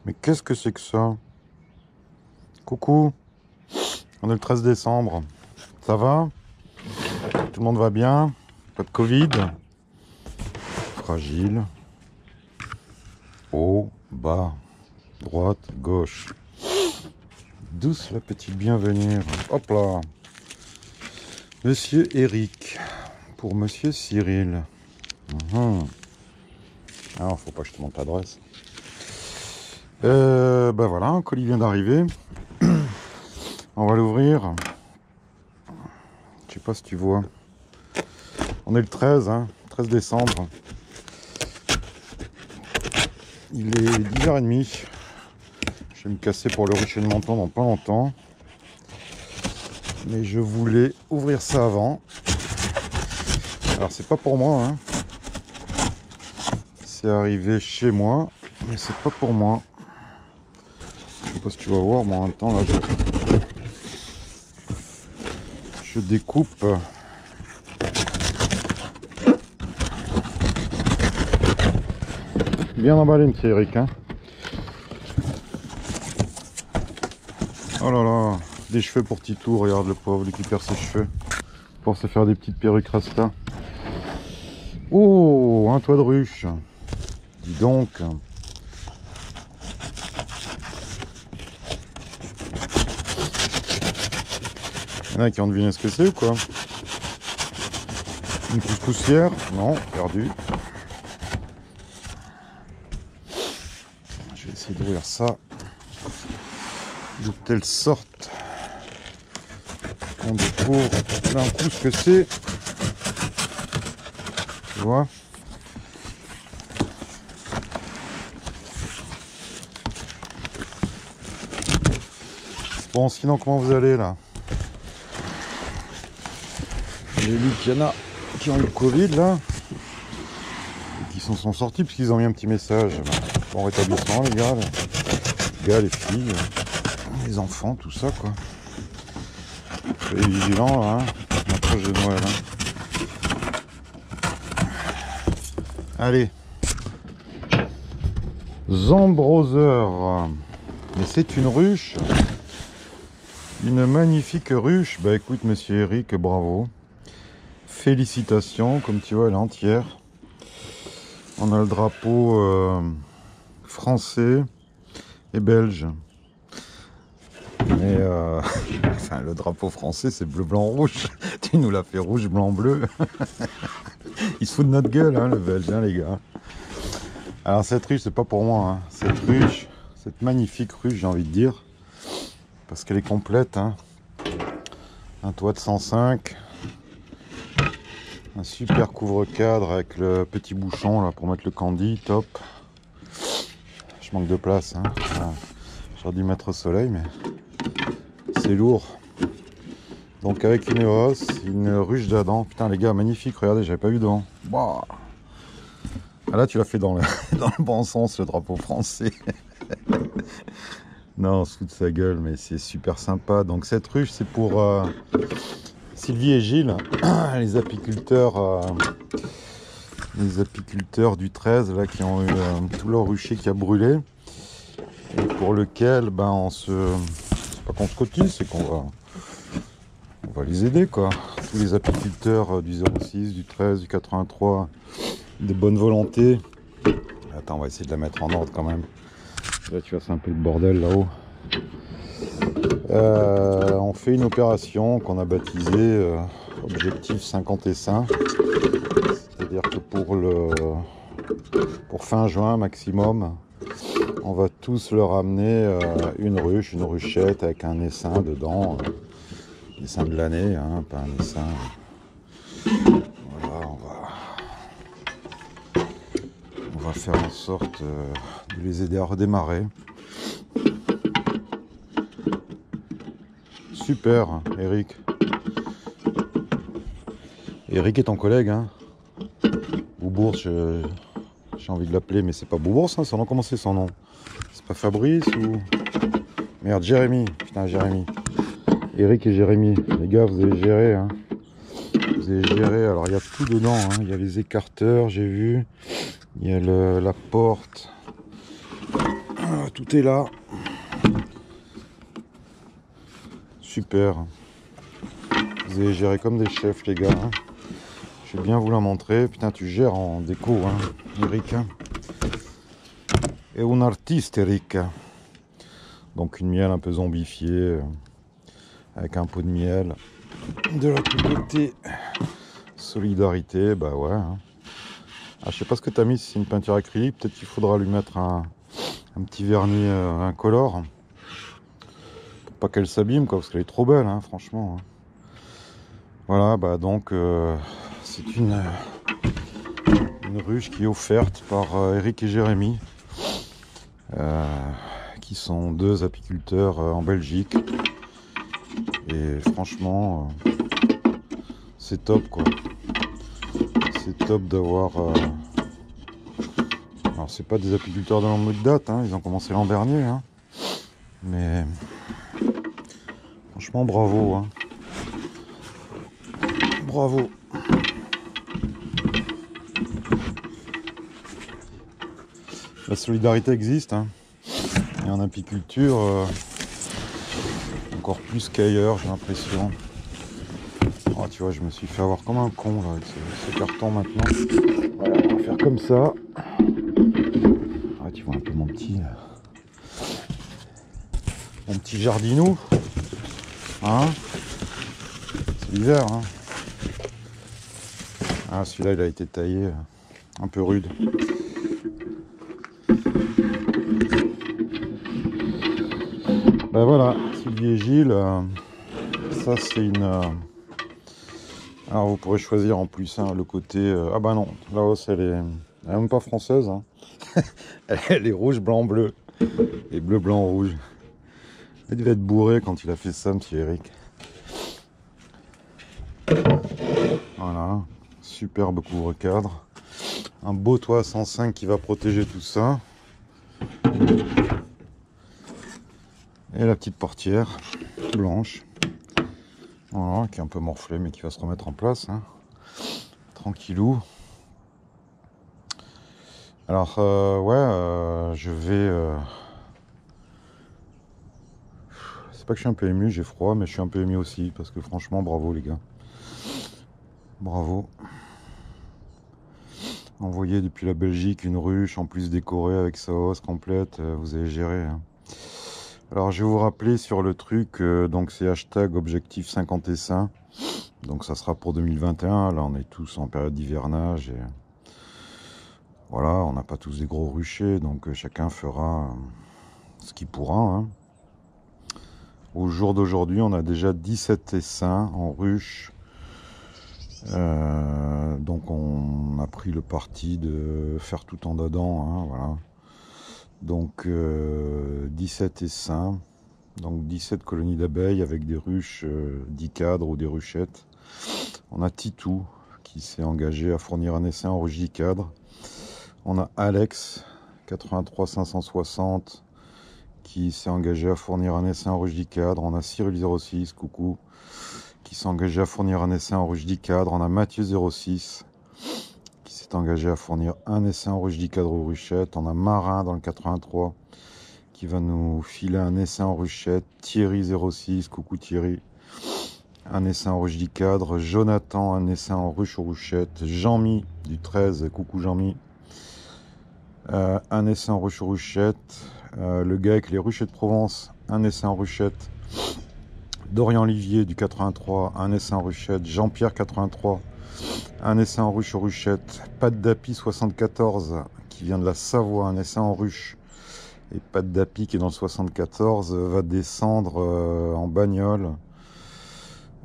Mais qu'est-ce que c'est que ça? Coucou, on est le 13 décembre. Ça va? Tout le monde va bien? Pas de Covid? Fragile. Haut, bas, droite, gauche. Douce la petite bienvenue. Hop là. Monsieur Eric. Pour Monsieur Cyril. Alors, faut pas que je te montre l'adresse. Ben voilà, un colis vient d'arriver. On va l'ouvrir. Je sais pas si tu vois. On est le 13, 13 décembre. Il est 10h30. Je vais me casser pour le rucher de Menton dans pas longtemps. Mais je voulais ouvrir ça avant. Alors c'est pas pour moi, hein. C'est arrivé chez moi, mais c'est pas pour moi. Je sais pas si tu vas voir, moi en même temps là je découpe. Bien emballé, monsieur Eric, hein. Oh là là, des cheveux pour Titou, regarde le pauvre, lui qui perd ses cheveux pour se faire des petites perruques rasta. Oh, un toit de ruche. Dis donc. Il y en a qui ont deviné ce que c'est ou quoi? Une poussière? Non, perdu. Je vais essayer d'ouvrir ça de telle sorte qu'on découvre d'un coup ce que c'est. Tu vois? Bon, sinon comment vous allez là? J'ai lu qu'il y en a qui ont eu le Covid là et qui s'en sont sortis puisqu'ils ont mis un petit message. Bon rétablissement les gars, les filles, les enfants, tout ça quoi. Soyez vigilants là, l'approche de Noël. Allez. Zambroser. Mais c'est une ruche. Une magnifique ruche. Bah écoute monsieur Eric, bravo. Félicitations, comme tu vois elle est entière. On a le drapeau français et belge. Mais enfin le drapeau français c'est bleu, blanc, rouge. Tu nous l'as fait rouge, blanc, bleu. Il se fout de notre gueule hein, le belge hein, les gars. Alors cette ruche c'est pas pour moi hein. Cette ruche, cette magnifique ruche j'ai envie de dire. Parce qu'elle est complète hein. Un toit de 105. Un super couvre-cadre avec le petit bouchon là pour mettre le candy, top. Je manque de place hein. J'aurais dû mettre au soleil mais c'est lourd. Donc avec une hausse, une ruche d'Adam. Putain les gars, magnifique, regardez, j'avais pas vu devant. Bah. Ah là tu l'as fait dans le, dans le bon sens le drapeau français. Non, on se fout de sa gueule, mais c'est super sympa. Donc cette ruche c'est pour Sylvie et Gilles, les apiculteurs du 13 là, qui ont eu tout leur rucher qui a brûlé. Et pour lequel ben c'est pas qu'on se cotise, c'est qu'on va les aider quoi. Tous les apiculteurs du 06, du 13, du 83, de bonne volonté. Attends, on va essayer de la mettre en ordre quand même. Là tu vois c'est un peu le bordel là-haut. On fait une opération qu'on a baptisée Objectif 50 et sain. C'est-à-dire que pour fin juin maximum, on va tous leur amener une ruche, une ruchette avec un essaim dedans. Essaim de l'année, hein, pas un essaim. Voilà, on va faire en sorte de les aider à redémarrer. Super, Eric. Eric est ton collègue, hein. Boubours, j'ai envie de l'appeler, mais c'est pas Boubours, hein, son nom, comment c'est son nom? C'est pas Fabrice ou... Merde, Jérémy. Putain, Jérémy. Eric et Jérémy. Les gars, vous allez gérer, hein. Vous allez gérer. Alors, il y a tout dedans, hein. Il y a les écarteurs, j'ai vu. Il y a la porte. Tout est là. Super. Vous avez géré comme des chefs, les gars. Hein. Je vais bien vous la montrer. Putain, tu gères en déco, hein, Eric. Et un artiste, Eric. Donc une miel un peu zombifiée, avec un pot de miel. De l'autre côté, solidarité, bah ouais. Hein. Ah, je sais pas ce que tu as mis, si c'est une peinture acrylique. Peut-être qu'il faudra lui mettre un petit vernis incolore. Pour pas qu'elle s'abîme, quoi, parce qu'elle est trop belle, hein, franchement. Hein. Voilà, bah donc c'est une ruche qui est offerte par Eric et Jérémy, qui sont deux apiculteurs en Belgique. Et franchement, c'est top, quoi. C'est top d'avoir... Alors c'est pas des apiculteurs de longue date, hein, ils ont commencé l'an dernier, hein. Mais franchement bravo, hein. Bravo. La solidarité existe, hein. Et en apiculture, encore plus qu'ailleurs, j'ai l'impression. Oh, tu vois, je me suis fait avoir comme un con là, avec ce carton maintenant. Voilà, on va faire comme ça. Ah, tu vois un peu mon petit jardinou. Hein, c'est l'hiver, hein. Ah, celui-là, il a été taillé un peu rude. Ben voilà, Sylvie et Gilles, ça c'est une... alors vous pourrez choisir en plus hein, le côté... ah bah non, la hausse elle est même pas française. Hein. Elle est rouge, blanc, bleu. Et bleu, blanc, rouge. Il devait être bourré quand il a fait ça, monsieur Eric. Voilà, superbe couvre-cadre. Un beau toit à 105 qui va protéger tout ça. Et la petite portière blanche. Voilà, qui est un peu morflée mais qui va se remettre en place. Hein. Tranquillou. Alors, ouais, je vais... C'est pas que je suis un peu ému, j'ai froid, mais je suis un peu ému aussi, parce que franchement, bravo les gars. Bravo. Envoyer depuis la Belgique une ruche, en plus décorée avec sa hausse complète, vous avez géré. Hein. Alors, je vais vous rappeler sur le truc, donc c'est hashtag objectif 50 essaims. Donc ça sera pour 2021, là on est tous en période d'hivernage et... Voilà, on n'a pas tous des gros ruchers, donc chacun fera ce qu'il pourra. Hein. Au jour d'aujourd'hui, on a déjà 17 essaims en ruche. Donc on a pris le parti de faire tout en dedans. Hein, voilà. Donc 17 essaims, donc 17 colonies d'abeilles avec des ruches 10 cadres ou des ruchettes. On a Titou qui s'est engagé à fournir un essaim en ruche 10 cadres. On a Alex, 83 560, qui s'est engagé à fournir un essaim en ruche 10 cadres. On a Cyril 06, coucou, qui s'est engagé à fournir un essaim en ruche 10 cadres. On a Mathieu 06, qui s'est engagé à fournir un essaim en ruche 10 cadres aux ruchettes. On a Marin dans le 83, qui va nous filer un essaim en ruchette. Thierry 06, coucou Thierry, un essaim en ruche 10 cadres. Jonathan, un essaim en ruche aux ruchettes. Jean-Mi du 13, coucou Jean-Mi. Un essaim en ruche aux ruchettes. Le gars avec les ruchets de Provence, un essaim en ruchette. Dorian Olivier du 83, un essaim en ruchette. Jean-Pierre 83, un essaim en ruche aux ruchettes. Pat d'Api 74, qui vient de la Savoie, un essaim en ruche. Et Pat d'Api qui est dans le 74 va descendre en bagnole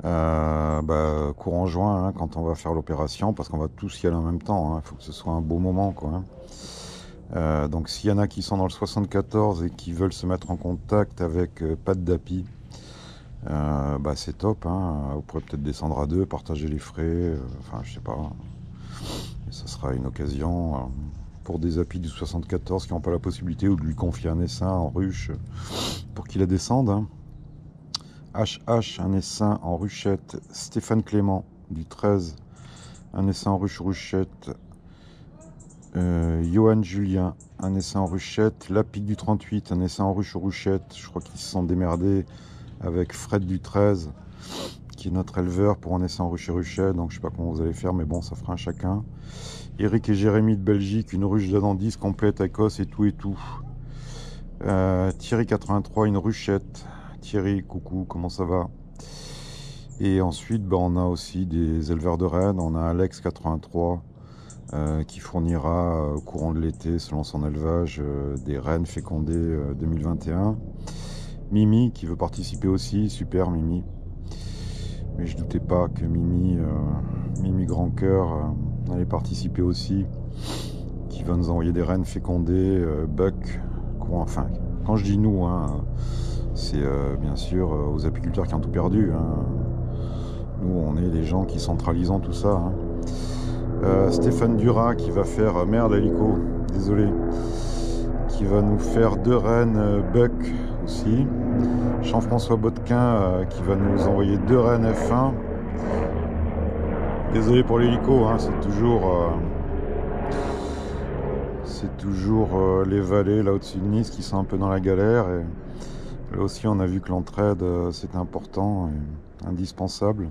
courant juin hein, quand on va faire l'opération, parce qu'on va tous y aller en même temps. Il faut que ce soit un beau moment, quoi. Hein. Donc s'il y en a qui sont dans le 74 et qui veulent se mettre en contact avec Pat d'Api, c'est top. Hein. Vous pourrez peut-être descendre à deux, partager les frais, enfin je sais pas. Et ça sera une occasion pour des apis du 74 qui n'ont pas la possibilité ou de lui confier un essaim en ruche pour qu'il la descende. Hein. HH, un essaim en ruchette. Stéphane Clément du 13, un essaim en ruche ruchette. Johan Julien, un essai en ruchette. La Pique du 38, un essai en ruche aux ruchettes. Je crois qu'ils se sont démerdés avec Fred du 13, qui est notre éleveur, pour un essai en ruche et ruchette. Donc je sais pas comment vous allez faire, mais bon, ça fera un chacun. Eric et Jérémy de Belgique, une ruche d'Adam 10 complète, Écosse et tout et tout. Thierry 83, une ruchette. Thierry, coucou, comment ça va? Et ensuite, on a aussi des éleveurs de rennes. On a Alex 83 qui fournira au courant de l'été, selon son élevage, des rennes fécondées 2021. Mimi qui veut participer aussi, super Mimi. Mais je doutais pas que Mimi Grand Cœur allait participer aussi, qui va nous envoyer des rennes fécondées, Buck. Enfin, quand je dis nous, hein, c'est bien sûr aux apiculteurs qui ont tout perdu. Hein. Nous, on est les gens qui centralisons tout ça. Hein. Stéphane Dura qui va faire merde Alico, désolé, qui va nous faire 2 rennes Buck aussi. Jean-François Botquin qui va nous envoyer 2 rennes F1. Désolé pour l'hélico, hein, c'est toujours les vallées là au-dessus de Nice qui sont un peu dans la galère. Et là aussi, on a vu que l'entraide c'est important et indispensable.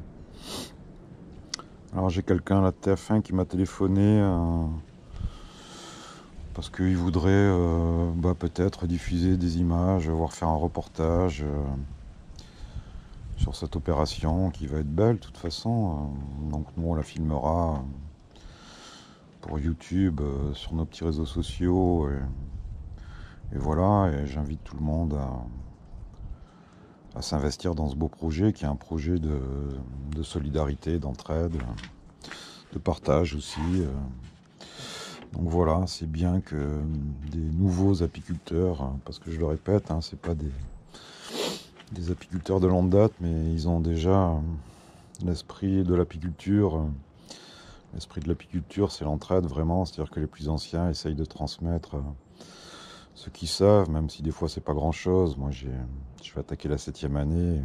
Alors j'ai quelqu'un à la TF1 qui m'a téléphoné parce qu'il voudrait peut-être diffuser des images, voire faire un reportage sur cette opération qui va être belle de toute façon. Donc nous on la filmera pour YouTube, sur nos petits réseaux sociaux. Et voilà, et j'invite tout le monde à s'investir dans ce beau projet qui est un projet de solidarité, d'entraide, de partage aussi. Donc voilà, c'est bien que des nouveaux apiculteurs, parce que je le répète, hein, c'est pas des apiculteurs de longue date, mais ils ont déjà l'esprit de l'apiculture. L'esprit de l'apiculture, c'est l'entraide vraiment, c'est-à-dire que les plus anciens essayent de transmettre ceux qui savent, même si des fois c'est pas grand-chose. Moi, je vais attaquer la 7e année.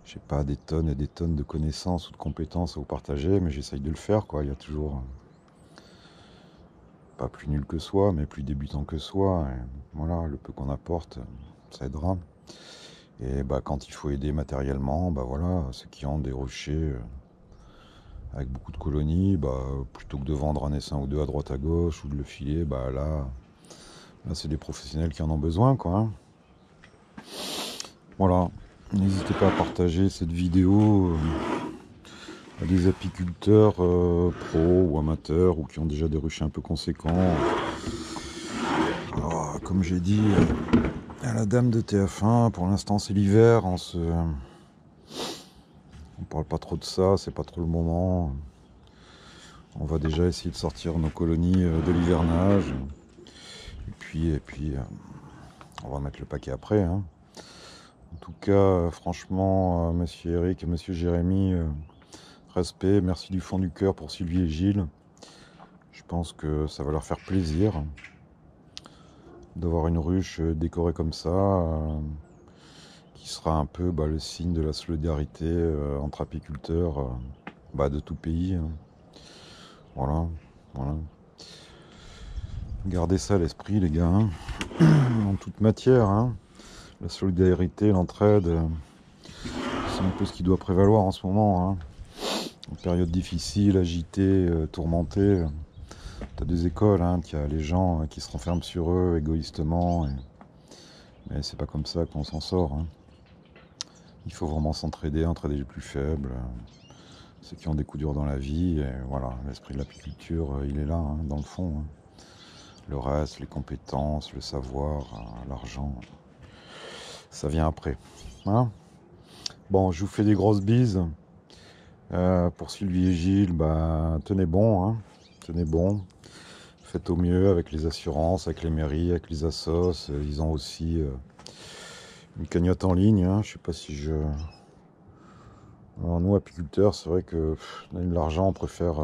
J'ai pas des tonnes et des tonnes de connaissances ou de compétences à vous partager, mais j'essaye de le faire, quoi. Il y a toujours pas plus nul que soi, mais plus débutant que soi. Et voilà, le peu qu'on apporte, ça aidera. Et quand il faut aider matériellement, voilà, ceux qui ont des rochers avec beaucoup de colonies, plutôt que de vendre un essaim ou deux à droite à gauche ou de le filer, là c'est des professionnels qui en ont besoin, quoi. Hein. Voilà, n'hésitez pas à partager cette vidéo à des apiculteurs pros ou amateurs ou qui ont déjà des ruchers un peu conséquents. Alors, comme j'ai dit à la dame de TF1, pour l'instant c'est l'hiver, on parle pas trop de ça, c'est pas trop le moment. On va déjà essayer de sortir nos colonies de l'hivernage. Et puis on va mettre le paquet après. Hein. En tout cas, franchement, monsieur Eric et monsieur Jérémy, respect, merci du fond du cœur pour Sylvie et Gilles. Je pense que ça va leur faire plaisir d'avoir une ruche décorée comme ça, qui sera un peu le signe de la solidarité entre apiculteurs de tout pays. Hein. Voilà. Gardez ça à l'esprit, les gars, hein. En toute matière. Hein. La solidarité, l'entraide, c'est un peu ce qui doit prévaloir en ce moment. Hein. En période difficile, agitée, tourmentée, t'as des écoles, hein, il y a les gens qui se renferment sur eux égoïstement. Mais c'est pas comme ça qu'on s'en sort. Hein. Il faut vraiment s'entraider, entraider les plus faibles, ceux qui ont des coups durs dans la vie. Et voilà, l'esprit de l'apiculture, il est là, hein, dans le fond. Hein. Le reste, les compétences, le savoir, l'argent, ça vient après. Hein. Bon, je vous fais des grosses bises. Pour Sylvie et Gilles, tenez bon. Hein. Tenez bon. Faites au mieux avec les assurances, avec les mairies, avec les assos. Ils ont aussi une cagnotte en ligne. Hein. Je sais pas si je... Alors, nous, apiculteurs, c'est vrai que l'argent, on préfère...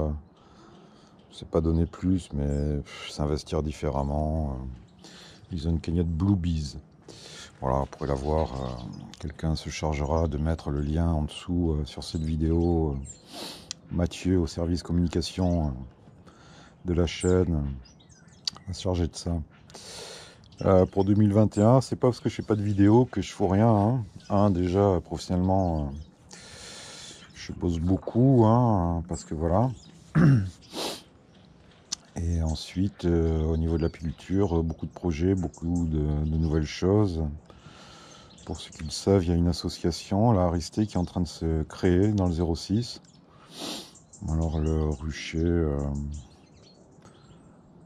c'est pas donner plus, mais s'investir différemment. Ils ont une cagnotte Blue Bees. Voilà, vous pourrez la voir. Quelqu'un se chargera de mettre le lien en dessous sur cette vidéo. Mathieu au service communication de la chaîne va se charger de ça. Pour 2021, c'est pas parce que je fais pas de vidéo que je fous rien. Déjà, professionnellement, je bosse beaucoup, parce que voilà. Et ensuite, au niveau de l'apiculture, beaucoup de projets, beaucoup de nouvelles choses. Pour ceux qui le savent, il y a une association, la Aristé, qui est en train de se créer dans le 06. Alors le rucher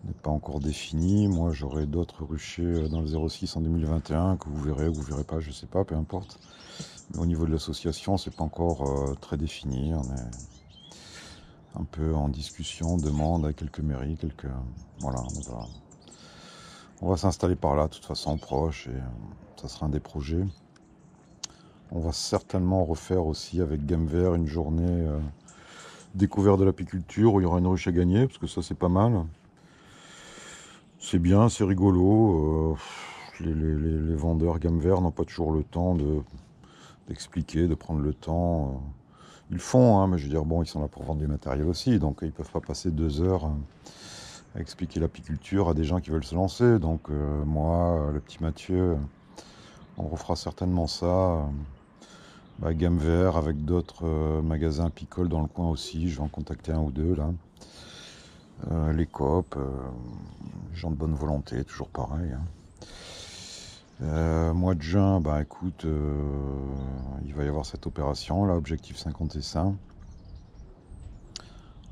n'est pas encore défini. Moi, j'aurai d'autres ruchers dans le 06 en 2021 que vous verrez ou vous verrez pas, je sais pas, peu importe. Mais au niveau de l'association, c'est pas encore très défini. On est un peu en discussion, demande à quelques mairies, voilà, on va s'installer par là, de toute façon, proche, et ça sera un des projets. On va certainement refaire aussi avec Gamme Vert une journée découverte de l'apiculture où il y aura une ruche à gagner, parce que ça, c'est pas mal. C'est bien, c'est rigolo. Les vendeurs Gamme Vert n'ont pas toujours le temps d'expliquer, de prendre le temps. Ils le font, mais je veux dire, bon, ils sont là pour vendre du matériel aussi, donc ils peuvent pas passer 2 heures à expliquer l'apiculture à des gens qui veulent se lancer. Donc moi, le petit Mathieu, on refera certainement ça. Gamme Vert avec d'autres magasins apicoles dans le coin aussi. Je vais en contacter un ou deux là. Les coop, gens de bonne volonté, toujours pareil. Mois de juin, écoute, il va y avoir cette opération là, Objectif 55.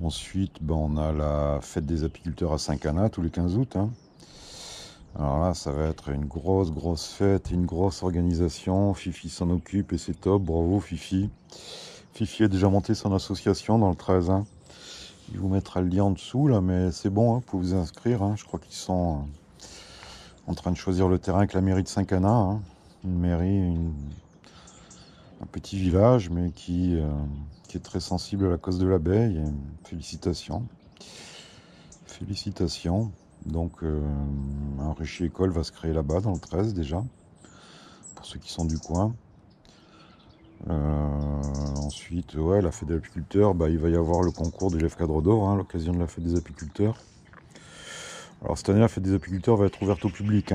Ensuite, on a la fête des apiculteurs à Saint-Cana tous les 15 août. Alors là, ça va être une grosse fête, une grosse organisation. Fifi s'en occupe et c'est top. Bravo Fifi. Fifi a déjà monté son association dans le 13. Il vous mettra le lien en dessous là, mais c'est bon, vous pouvez vous inscrire. Je crois qu'ils sont en train de choisir le terrain avec la mairie de Saint-Cana. Une mairie, un petit village, mais qui est très sensible à la cause de l'abeille. Félicitations. Félicitations. Donc un rucher école va se créer là-bas dans le 13 déjà, pour ceux qui sont du coin. Ensuite, la fête des apiculteurs, il va y avoir le concours de Jeff Cadre d'Or, à l'occasion de la fête des apiculteurs. Alors cette année, la fête des apiculteurs va être ouverte au public.